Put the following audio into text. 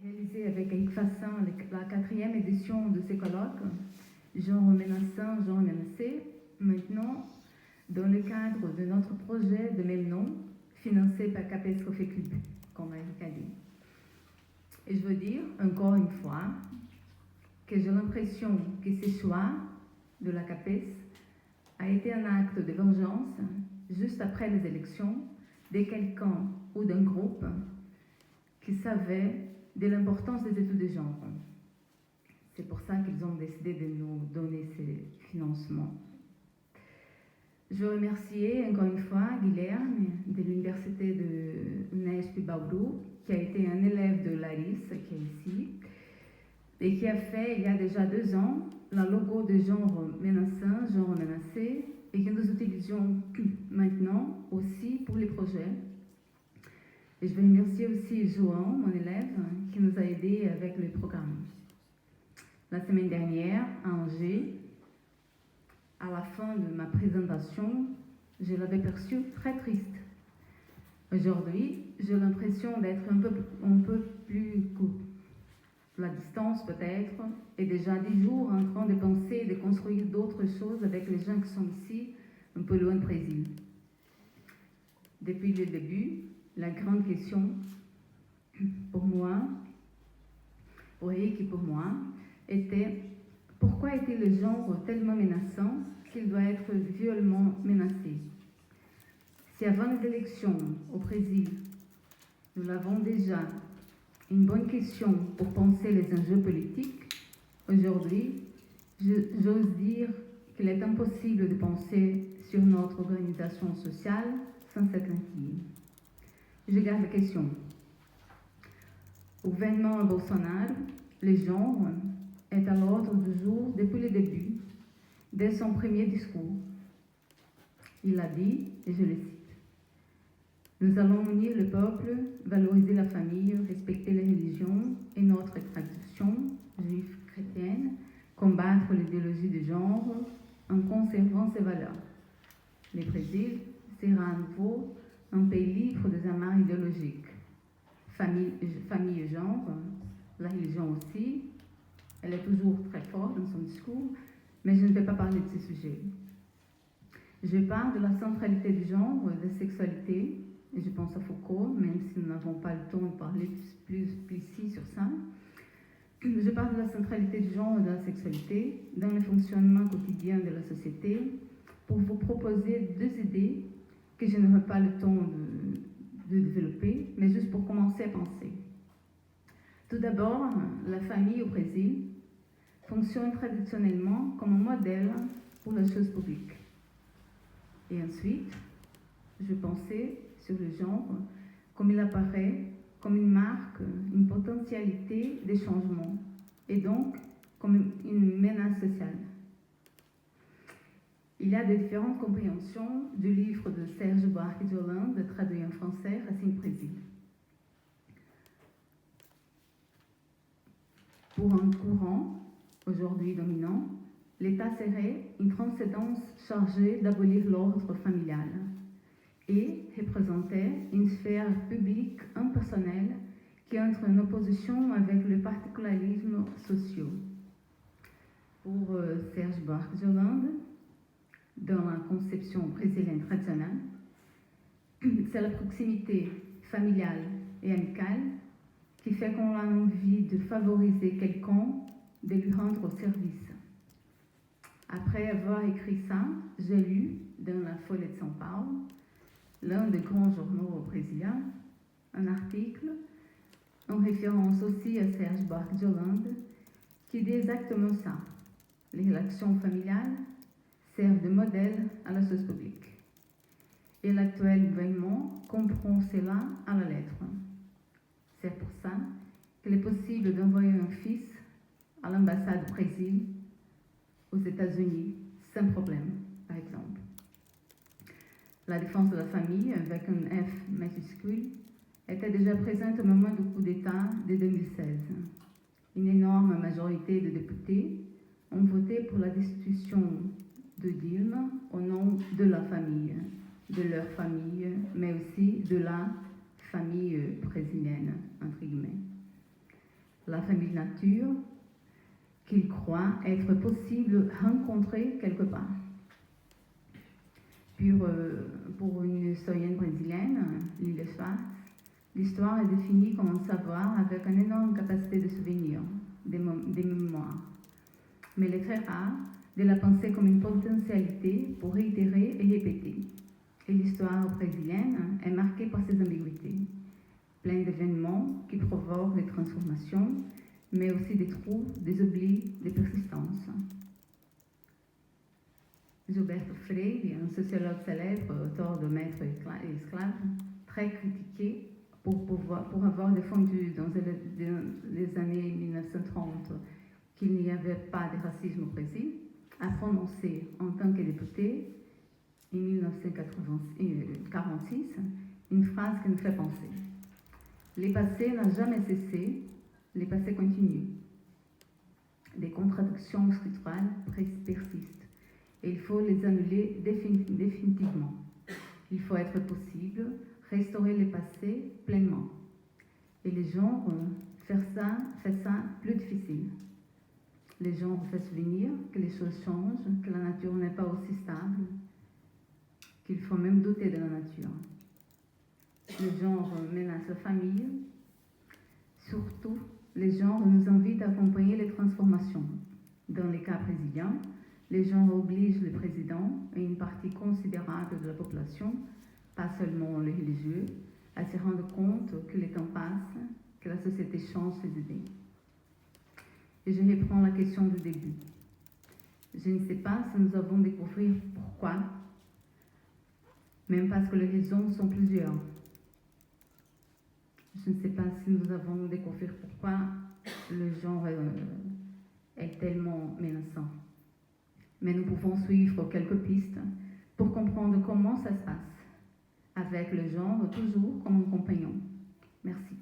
réalisé avec Eric Fassin la 4e édition de ces colloques, genre menaçant, genre menacé, maintenant dans le cadre de notre projet de même nom, financé par Catastrophe Club, comme Eric a dit. Et je veux dire, encore une fois, que j'ai l'impression que ce choix de la CAPES a été un acte de vengeance juste après les élections de quelqu'un ou d'un groupe qui savait de l'importance des études de genre. C'est pour ça qu'ils ont décidé de nous donner ces financements. Je remercie encore une fois Guilherme de l'université de Unesp Bauru, qui a été un élève de Larisse, qui est ici, et qui a fait, il y a déjà 2 ans, le logo de genre menaçant, genre menacé, et que nous utilisons maintenant aussi pour les projets. Et je veux remercier aussi Joan, mon élève, qui nous a aidés avec le programme. La semaine dernière, à Angers, à la fin de ma présentation, je l'avais perçu très triste. Aujourd'hui, j'ai l'impression d'être un peu plus court. La distance peut-être, est déjà 10 jours en train de penser et de construire d'autres choses avec les gens qui sont ici, un peu loin de Brésil. Depuis le début, la grande question pour moi, pour Eric et pour moi, était pourquoi était le genre tellement menaçant qu'il doit être violemment menacé? Si avant les élections au Brésil, nous l'avons déjà une bonne question pour penser les enjeux politiques, aujourd'hui, j'ose dire qu'il est impossible de penser sur notre organisation sociale sans cette lentille. Je garde la question. Au gouvernement Bolsonaro, le genre est à l'ordre du jour depuis le début, dès son premier discours. Il a dit, et je le cite, « Nous allons unir le peuple, valoriser la famille, respecter les religions et notre tradition juive chrétienne, combattre l'idéologie de genre en conservant ses valeurs. Le Brésil sera à nouveau un pays libre des amarres idéologiques. Famille et genre, la religion aussi, elle est toujours très forte dans son discours, mais je ne vais pas parler de ce sujet. Je parle de la centralité du genre, de la sexualité, et je pense à Foucault, même si nous n'avons pas le temps de parler plus ici sur ça. Je parle de la centralité du genre et de la sexualité dans le fonctionnement quotidien de la société pour vous proposer 2 idées que je n'aurai pas le temps de développer, mais juste pour commencer à penser. Tout d'abord, la famille au Brésil fonctionne traditionnellement comme un modèle pour la chose publique. Et ensuite, je pensais sur le genre comme il apparaît comme une marque, une potentialité de changement, et donc comme une menace sociale. Il y a de différentes compréhensions du livre de Serge Buarque de Holanda, traduit en français, Racine Brésil. Pour un courant, aujourd'hui dominant, l'État serait une transcendance chargée d'abolir l'ordre familial et représentait une sphère publique impersonnelle qui entre en opposition avec le particularisme social. Pour Serge Buarque de Holanda, dans la conception brésilienne traditionnelle, c'est la proximité familiale et amicale qui fait qu'on a envie de favoriser quelqu'un, de lui rendre service. Après avoir écrit ça, j'ai lu dans la Folha de São Paulo, l'un des grands journaux brésiliens, un article en référence aussi à Serge Buarque de Holanda qui dit exactement ça. Les relations familiales servent de modèle à la chose publique. Et l'actuel gouvernement comprend cela à la lettre. C'est pour ça qu'il est possible d'envoyer un fils à l'ambassade du Brésil aux États-Unis sans problème, par exemple. La défense de la famille, avec un F majuscule, était déjà présente au moment du coup d'État de 2016. Une énorme majorité de députés ont voté pour la destitution de Dilma au nom de la famille, de leur famille, mais aussi de la famille brésilienne, entre guillemets. la famille nature qu'il croit être possible de rencontrer quelque part. Pour une historienne brésilienne, Lilia Schwartz, l'histoire est définie comme un savoir avec une énorme capacité de souvenir, des mémoires. Mais elle est très rare de la penser comme une potentialité pour réitérer et répéter. Et l'histoire brésilienne est marquée par ces ambiguïtés, pleine d'événements qui provoquent des transformations, mais aussi des trous, des oublis, des persistances. Gilberto Freire, un sociologue célèbre, auteur de Maître et esclave, très critiqué pour avoir défendu dans les années 1930 qu'il n'y avait pas de racisme au Brésil, a prononcé en tant que député en 1946 une phrase qui nous fait penser. Les passés n'ont jamais cessé, les passés continuent. Des contradictions structurelles persistent et il faut les annuler définitivement. Il faut être possible, restaurer les passés pleinement. Et les gens fait ça plus difficile. Les gens font souvenir que les choses changent, que la nature n'est pas aussi stable, qu'il faut même douter de la nature. Les genres menacent la famille. Surtout, les genres nous invitent à accompagner les transformations. Dans les cas brésiliens, les genres obligent le président et une partie considérable de la population, pas seulement les religieux, à se rendre compte que le temps passe, que la société change ses idées. Et je reprends la question du début. Je ne sais pas si nous avons découvert pourquoi, même parce que les raisons sont plusieurs. Je ne sais pas si nous avons découvert pourquoi le genre est tellement menaçant. Mais nous pouvons suivre quelques pistes pour comprendre comment ça se passe, avec le genre toujours comme un compagnon. Merci.